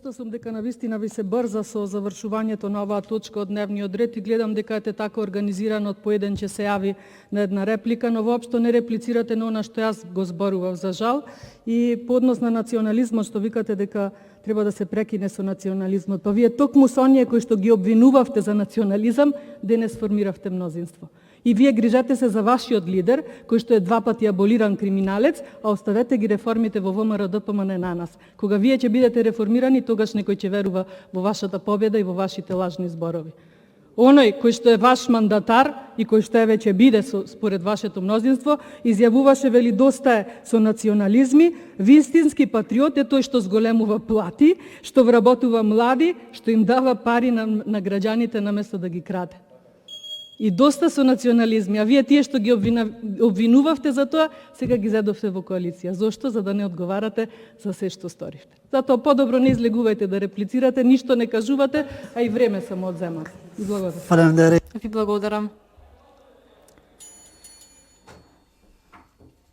Свесна сум дека навистина ви се брза со завршувањето на оваа точка од дневниот ред и гледам дека е така организирано од поеден ќе се јави на една реплика, но воопшто не реплицирате на она што јас го зборував за жал и по однос на национализмот што викате дека треба да се прекине со национализмот. Па вие токму со оние кои што ги обвинувавте за национализам, денес формиравте мнозинство. И вие грижете се за вашиот лидер, кој што е 2 пати аболиран криминалец, а оставете ги реформите во ВМРО ДПМН на нас. Кога вие ќе бидете реформирани, тогаш некој ќе верува во вашата победа и во вашите лажни зборови. Оној кој што е ваш мандатар и кој што е веќе биде според вашето мнозинство, изјавуваше вели доста е со национализми, вистински патриот е тој што зголемува плати, што вработува млади, што им дава пари на граѓаните наместо да ги краде. И доста со национализми, а вие тие што ги обвинувавте за тоа, сега ги зедовте во коалиција. Зошто? За да не одговарате за се што сторивте. Затоа подобро не излегувајте да реплицирате, ништо не кажувате, а и време само одземате. И благодарам. Ви благодарам.